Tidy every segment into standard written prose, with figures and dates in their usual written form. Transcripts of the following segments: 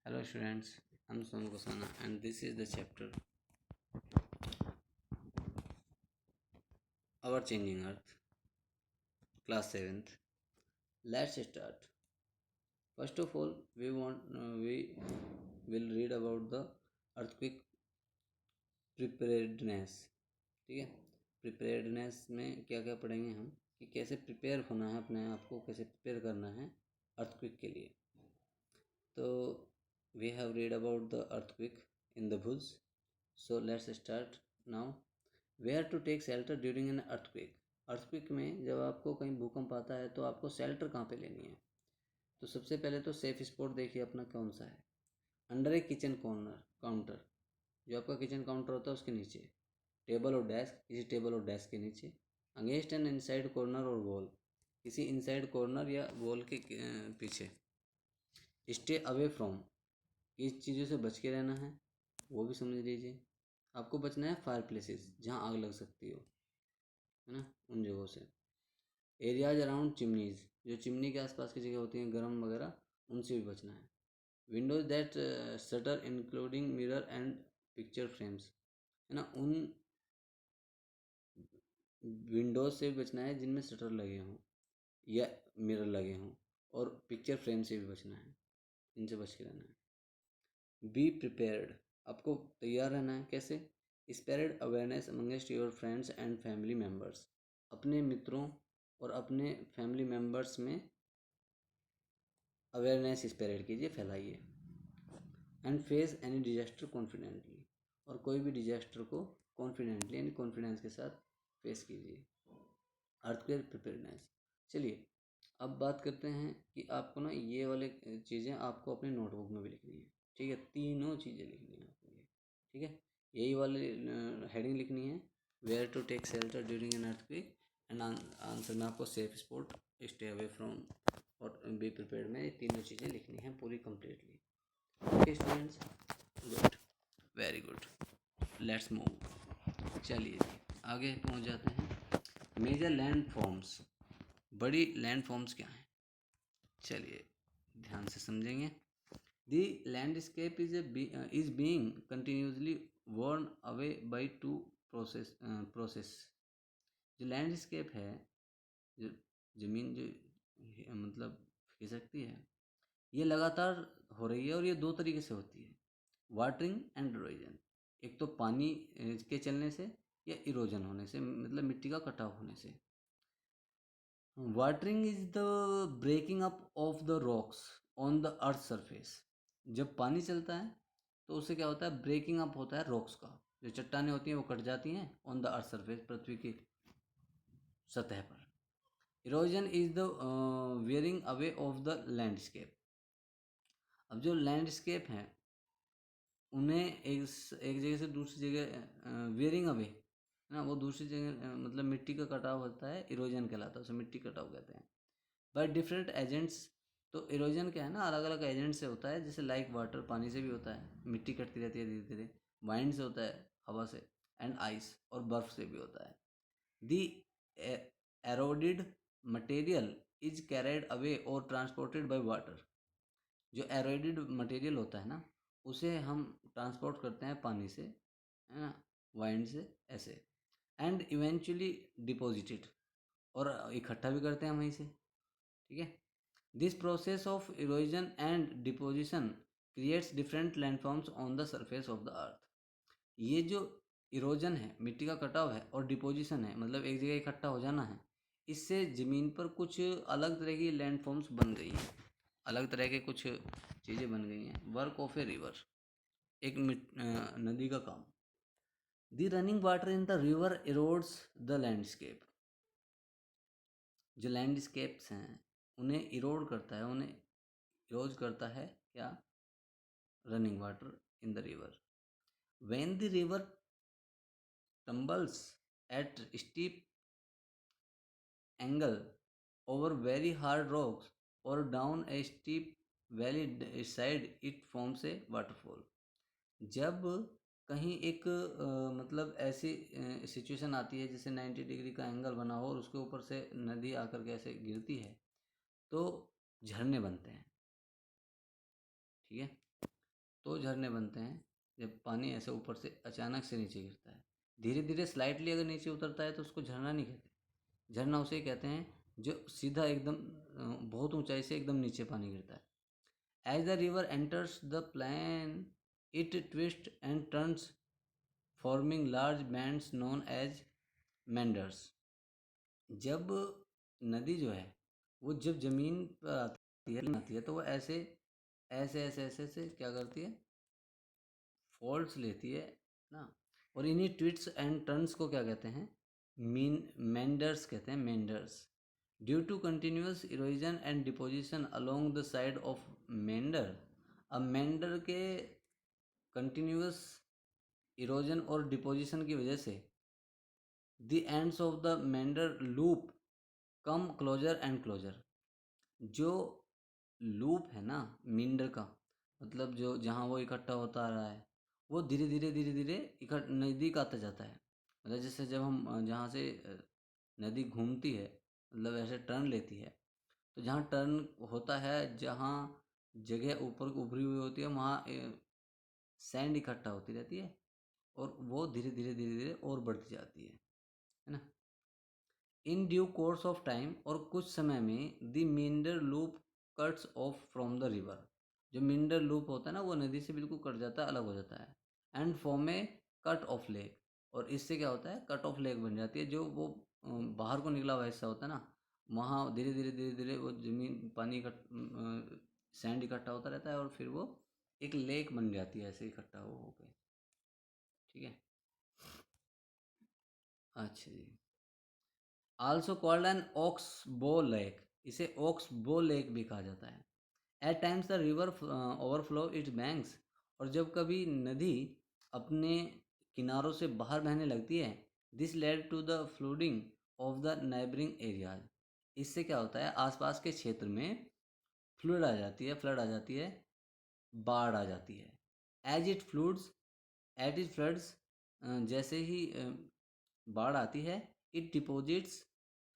Hello students, I'm Sonu Kosana and this is the chapter Our Changing Earth, class 7th. Let's start. First of all, we will read about the earthquake preparedness. ठीक है, preparedness में क्या क्या पढ़ेंगे हम कि कैसे prepare होना है, अपने आप को कैसे प्रिपेयर करना है अर्थक्वेक के लिए. तो we have read about the earthquake in the Bhuj. So let's start now. Where to take shelter during an earthquake. Earthquake में जब आपको कहीं भूकंप आता है तो आपको शेल्टर कहाँ पे लेनी है. तो सबसे पहले तो सेफ स्पॉट देखिए अपना कौन सा है. अंडर ए किचन कॉर्नर काउंटर, जो आपका किचन काउंटर होता है उसके नीचे. टेबल और डेस्क, किसी टेबल और डेस्क के नीचे. अगेंस्ट एन इनसाइड कॉर्नर और वॉल, किसी इनसाइड कॉर्नर या वॉल के पीछे. स्टे अवे फ्रॉम, किस चीज़ों से बच के रहना है वो भी समझ लीजिए. आपको बचना है फायर प्लेसेस, जहाँ आग लग सकती हो, है ना, उन जगहों से. एरियाज अराउंड चिमनीज, जो चिमनी के आसपास की जगह होती हैं गर्म वगैरह, उनसे भी बचना है. Windows that shutter including mirror and picture frames, है ना, उन विंडोज से भी बचना है जिनमें शटर लगे हों या मिरर लगे हों, और पिक्चर फ्रेम से भी बचना है, इनसे बच के रहना है. बी प्रिपेयर्ड, आपको तैयार रहना है. कैसे? Spread awareness amongst your friends and family members, अपने मित्रों और अपने फैमिली मेम्बर्स में अवेयरनेस स्प्रेड कीजिए, फैलाइए. And face any disaster confidently, और कोई भी डिजास्टर को कॉन्फिडेंटली यानी कॉन्फिडेंस के साथ फेस कीजिए. Earthquake preparedness. चलिए अब बात करते हैं कि आपको ना ये वाले चीज़ें आपको अपनी नोटबुक में भी लिखनी है. ठीक है, तीनों चीज़ें लिखनी है आपको ये. ठीक है, यही वाली हेडिंग लिखनी है. Where to take shelter during an earthquake, and answer में आपको safe spot, stay away from और बी प्रिपेयर्ड में ये तीनों चीज़ें लिखनी है पूरी completely. Okay students, good, very good. Let's move. चलिए आगे पहुंच जाते हैं. मेजर लैंड फॉर्म्स, बड़ी लैंड फॉर्म्स क्या हैं, चलिए ध्यान से समझेंगे. The landscape is being continuously worn away by two process. जो लैंडस्केप है, जो ज़मीन जो मतलब खिसकती है, ये लगातार हो रही है और ये दो तरीके से होती है. वाटरिंग एंड इरोजन, एक तो पानी के चलने से या इरोजन होने से, मतलब मिट्टी का कटाव होने से. Weathering is the breaking up of the rocks on the earth surface. जब पानी चलता है तो उससे क्या होता है, ब्रेकिंग अप होता है रॉक्स का. जो चट्टानें होती हैं वो कट जाती हैं ऑन द अर्थ सरफेस, पृथ्वी की सतह पर. Erosion is the wearing away of the landscape. अब जो लैंडस्केप हैं उन्हें एक जगह से दूसरी जगह वेयरिंग अवे, है ना, वो दूसरी जगह मतलब मिट्टी का कटाव होता है, इरोजन कहलाता है, उसे मिट्टी कटाव कहते हैं. बाय डिफरेंट एजेंट्स, तो इरोजन क्या है ना, अलग अलग एजेंट से होता है. जैसे लाइक वाटर, पानी से भी होता है, मिट्टी कटती रहती है धीरे धीरे. वाइंड से होता है, हवा से. एंड आइस, और बर्फ से भी होता है. दी एरोडेड मटेरियल इज कैरिड अवे और ट्रांसपोर्टेड बाय वाटर. जो एरोडेड मटेरियल होता है ना, उसे हम ट्रांसपोर्ट करते हैं पानी से, है ना, वाइंड से, ऐसे. एंड इवेंचुअली डिपोजिटेड, और इकट्ठा भी करते हैं वहीं से. ठीक है. This process of erosion and deposition creates different landforms on the surface of the earth. ये जो इरोजन है, मिट्टी का कटाव है, और डिपोजिशन है, मतलब एक जगह इकट्ठा हो जाना है, इससे ज़मीन पर कुछ अलग तरह की लैंडफॉर्म्स बन गई हैं, अलग तरह के कुछ चीज़ें बन गई हैं. वर्क ऑफ ए रिवर, एक नदी का काम. The running water in the river erodes the landscape. जो लैंडस्केप्स हैं उन्हें इरोड करता है, उन्हें इरोज करता है क्या, running water in the river. When the river tumbles at steep angle over very hard rocks or down a steep valley side, it forms a waterfall. जब कहीं एक मतलब ऐसी सिचुएशन आती है जैसे 90 डिग्री का एंगल बना हो और उसके ऊपर से नदी आकर के ऐसे गिरती है तो झरने बनते हैं. ठीक है. तो झरने बनते हैं जब पानी ऐसे ऊपर से अचानक से नीचे गिरता है। धीरे धीरे स्लाइटली अगर नीचे उतरता है तो उसको झरना नहीं कहते। झरना उसे कहते हैं जो सीधा एकदम बहुत ऊंचाई से एकदम नीचे पानी गिरता है। As the river enters the plain it twist and turns forming large bends known as meanders. जब नदी जो है वो जब जमीन पर आती है तो वो ऐसे ऐसे ऐसे ऐसे ऐसे क्या करती है, फॉल्ट्स लेती है ना। और इन्हीं ट्विस्ट एंड टर्न्स को क्या कहते हैं, मीन मेंडर्स कहते हैं, meanders. Due to continuous erosion and deposition along the side of meander. अब मेंडर के कंटिन्यूस इरोजन और डिपोजिशन की वजह से the ends of the meander loop come closer and closer. जो लूप है ना मींडर का, मतलब जो जहाँ वो इकट्ठा होता आ रहा है वो धीरे धीरे इकट्ठ नज़दीक आता जाता है। मतलब जैसे जब हम जहाँ से नदी घूमती है, मतलब ऐसे टर्न लेती है, तो जहाँ टर्न होता है, जहाँ जगह ऊपर को उभरी हुई होती है वहाँ सैंड इकट्ठा होती रहती है और वो धीरे धीरे और बढ़ती जाती है ना। In due course of time, और कुछ समय में the meander loop cuts off from the river. जो मींडर लूप होता है ना वो नदी से बिल्कुल कट जाता है, अलग हो जाता है। And form A cut off lake, और इससे क्या होता है, कट ऑफ लेक बन जाती है। जो वो बाहर को निकला हुआ हिस्सा होता है ना, वहाँ धीरे धीरे वो जमीन पानी सैंड इकट्ठा होता रहता है और फिर वो एक लेक बन जाती है ऐसे इकट्ठा हो के। ठीक है, अच्छा जी। Also called an oxbow lake, इसे ऑक्स बो लेक भी कहा जाता है। At times the river overflow its banks, और जब कभी नदी अपने किनारों से बाहर बहने लगती है, this led to the flooding of the neighbouring areas. इससे क्या होता है, आसपास के क्षेत्र में फ्लड आ जाती है, बाढ़ आ जाती है। As it floods at it floods, जैसे ही बाढ़ आती है, it deposits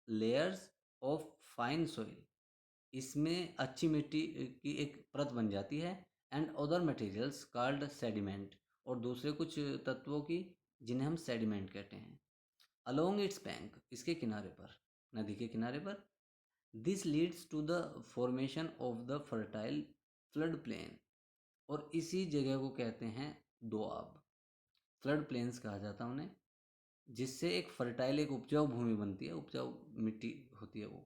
layers of fine soil, इसमें अच्छी मिट्टी की एक परत बन जाती है। And other materials called sediment, और दूसरे कुछ तत्वों की जिन्हें हम सेडिमेंट कहते हैं। अलोंग इट्स बैंक, इसके किनारे पर, नदी के किनारे पर, this leads to the formation of the fertile flood plain, और इसी जगह को कहते हैं दोआब। फ्लड प्लेन्स कहा जाता है उन्हें, जिससे एक फर्टाइल, एक उपजाऊ भूमि बनती है, उपजाऊ मिट्टी होती है वो।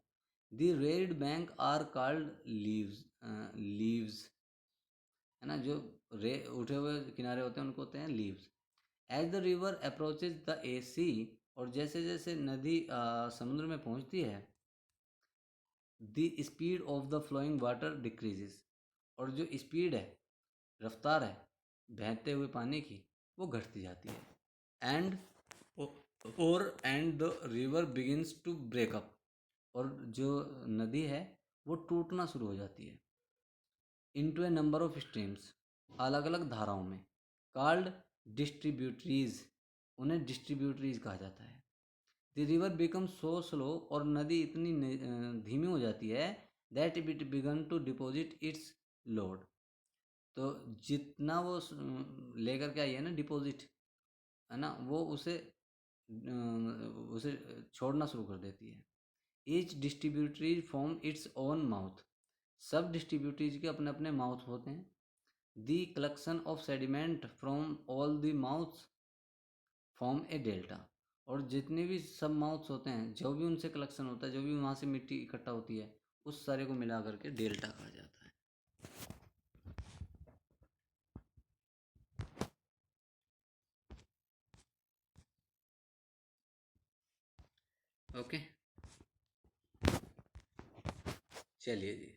The raised bank are called levees, levees है ना, जो रे उठे हुए किनारे होते हैं उनको होते हैं levees. As the river approaches the a sea, और जैसे जैसे नदी समुद्र में पहुंचती है, the speed of the flowing water decreases, और जो स्पीड है, रफ्तार है बहते हुए पानी की, वो घटती जाती है। And and the river begins to break up, और जो नदी है वो टूटना शुरू हो जाती है। Into A number of streams, अलग अलग धाराओं में। कॉल्ड डिस्ट्रीब्यूटरीज, उन्हें डिस्ट्रीब्यूटरीज कहा जाता है। The river become so slow, और नदी इतनी धीमी हो जाती है, that it began to deposit its load. तो जितना वो लेकर के आई है ना डिपॉजिट, है ना, वो उसे छोड़ना शुरू कर देती है। Each distributary form its own mouth, सब डिस्ट्रीब्यूटरीज के अपने अपने माउथ होते हैं। The collection of sediment from all the mouths form A delta, और जितने भी सब माउथ्स होते हैं, जो भी उनसे कलेक्शन होता है, जो भी वहाँ से मिट्टी इकट्ठा होती है, उस सारे को मिला करके डेल्टा कहा जाता है। ओके, चलिए जी।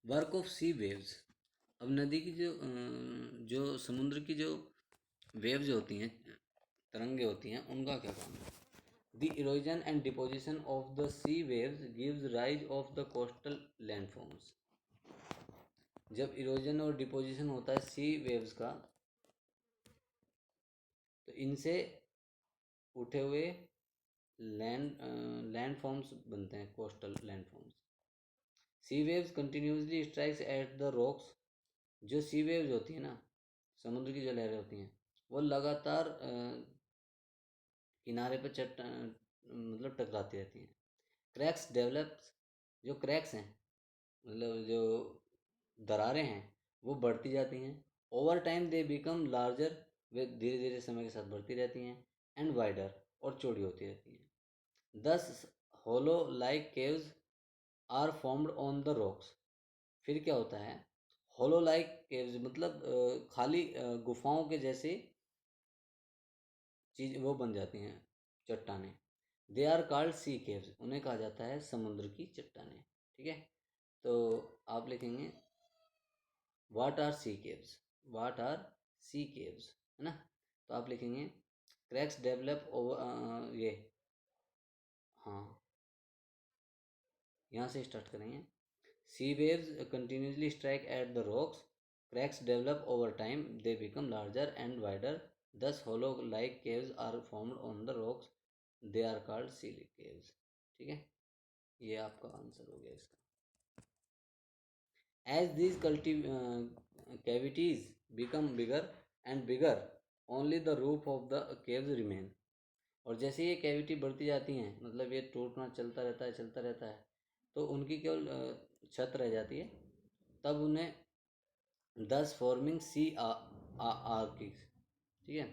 Work of sea waves. अब नदी की जो समुद्र की जो वेव्स होती हैं, तरंगे होती हैं, उनका क्या काम है। The erosion and deposition of the sea waves gives rise of the coastal landforms. जब इरोजन और डिपोजिशन होता है सी वेव्स का, तो इनसे उठे हुए लैंडफॉर्म्स बनते हैं, coastal landforms. Sea waves continuously strikes at the rocks. जो सी वेव्स होती है ना, समुद्र की जो लहरें होती हैं, वो लगातार किनारे पर मतलब टकराती रहती हैं। Cracks develops. जो क्रैक्स हैं, मतलब जो दरारें हैं, वो बढ़ती जाती हैं। Over time they become larger. वे धीरे धीरे समय के साथ बढ़ती रहती हैं। एंड वाइडर, और चौड़ी होती रहती हैं। Thus hollow like caves are formed on the rocks. फिर क्या होता है? होलो लाइक केव्स मतलब खाली गुफाओं के जैसे चीज वो बन जाती हैं, चट्टानें। They are called sea caves. उन्हें कहा जाता है समुद्र की चट्टानें। ठीक है, तो आप लिखेंगे what are sea caves. What are sea caves, है ना? तो आप लिखेंगे क्रैक्स डेवलप ओवर, ये, हाँ, यहाँ से स्टार्ट करेंगे। सी waves continuously strike at the rocks. Cracks develop over time. They become larger and wider. Thus, hollow-like caves are formed on the rocks. They are called sea caves. ठीक है, ये आपका answer हो गया इसका। As these cavities become bigger and bigger, only the roof of the caves remain. और जैसे ये कैविटी बढ़ती जाती हैं, मतलब ये टूटना चलता रहता है, चलता रहता है, तो उनकी केवल छत रह जाती है। तब उन्हें दस फॉर्मिंग सी आर्क। ठीक है,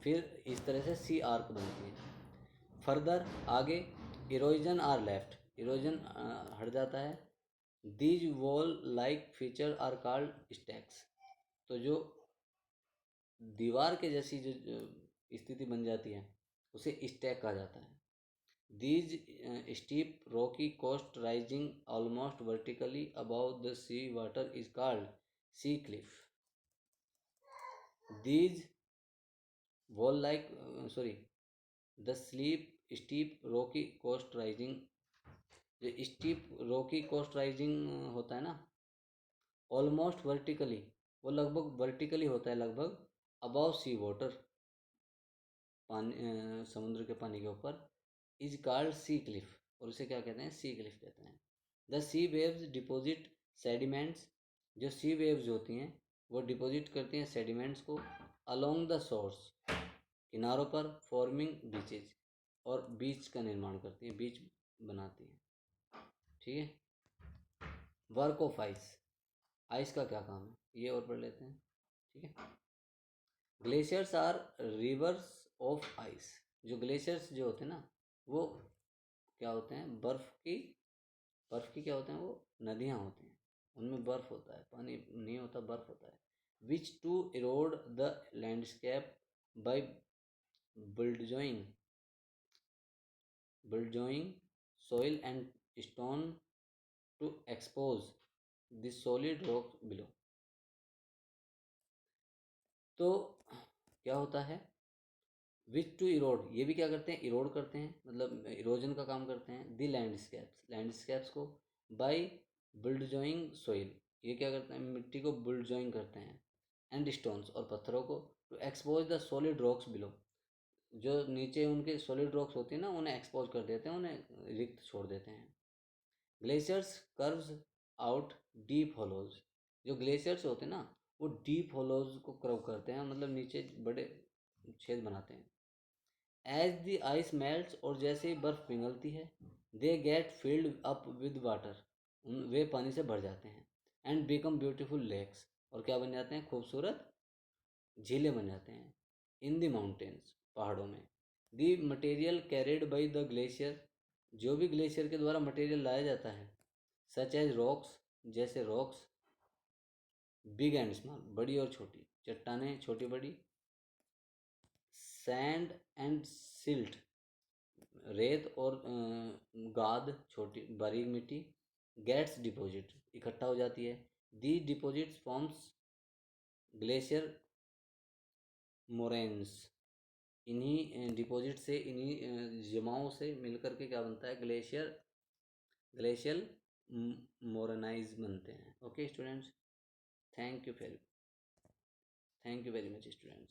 फिर इस तरह से सी आर्क बनती है। फर्दर आगे इरोजन आर लेफ्ट। इरोजन हट जाता है। These wall like feature are called stacks. तो जो दीवार के जैसी जो स्थिति बन जाती है, उसे स्टैक कहा जाता है। These steep rocky coast rising almost vertically above the sea water is called sea cliff. These wall like sorry, the steep rocky coast rising, जो steep rocky coast rising होता है ना, almost vertically, वो लगभग vertically होता है, लगभग above sea water, पानी समुद्र के पानी के ऊपर, इज कॉल्ड सी क्लिफ। और उसे क्या कहते हैं? सी क्लिफ कहते हैं। The sea waves deposit sediments. जो सी वेव्स होती हैं, वो डिपोजिट करती हैं सेडिमेंट्स को अलोंग द सोर्स, किनारों पर, फॉर्मिंग बीचेज, और बीच का निर्माण करती हैं, बीच बनाती हैं। ठीक है, वर्क ऑफ आइस। आइस का क्या काम है, ये और पढ़ लेते हैं। ठीक है, glaciers are rivers of ice. जो ग्लेशियर्स जो होते हैं ना, वो क्या होते हैं? बर्फ की क्या होते हैं? वो नदियाँ होती हैं, उनमें बर्फ होता है, पानी नहीं होता, बर्फ होता है। Which to erode the landscape by bulldozing bulldoing soil and stone to expose the solid rock below। तो क्या होता है? विच टू इरोड, ये भी क्या करते हैं? इरोड करते हैं, मतलब इरोजन का काम करते हैं। दी लैंडस्केप्स को। बाय बुलडोजिंग सोइल, ये क्या करते हैं? मिट्टी को बुलडोजिंग करते हैं। एंड स्टोन्स, और पत्थरों को। To expose the solid rocks below, जो नीचे उनके सॉलिड रॉक्स होती हैं ना, उन्हें एक्सपोज कर देते हैं, उन्हें रिक्त छोड़ देते हैं। Glaciers curves out deep hollows. जो ग्लेशियर्स होते हैं ना, वो डीप होलोज को कर्व करते हैं, मतलब नीचे बड़े छेद बनाते हैं। एज द आइस मेल्ट्स, और जैसे ही बर्फ पिघलती है, they get filled up with water, वे पानी से भर जाते हैं। एंड बिकम ब्यूटीफुल लेक्स, और क्या बन जाते हैं? खूबसूरत झीलें बन जाते हैं। इन द माउंटेन्स, पहाड़ों में। The material carried by the glacier, जो भी ग्लेशियर के द्वारा मटेरियल लाया जाता है, सच एज रॉक्स, जैसे रॉक्स, बिग एंड स्मॉल, बड़ी और छोटी चट्टानें, छोटी बड़ी। सैंड एंड सिल्ट, रेत और गाद, छोटी बारीक मिट्टी। गेट्स डिपॉजिट, इकट्ठा हो जाती है। दी डिपॉजिट्स फॉर्म्स ग्लेशियर मोरेन्स। इन्हीं डिपॉजिट से, इन्हीं जमाओं से मिलकर के क्या बनता है? ग्लेशियल मोरेनाइज बनते हैं। Okay students, thank you very thank you very much students.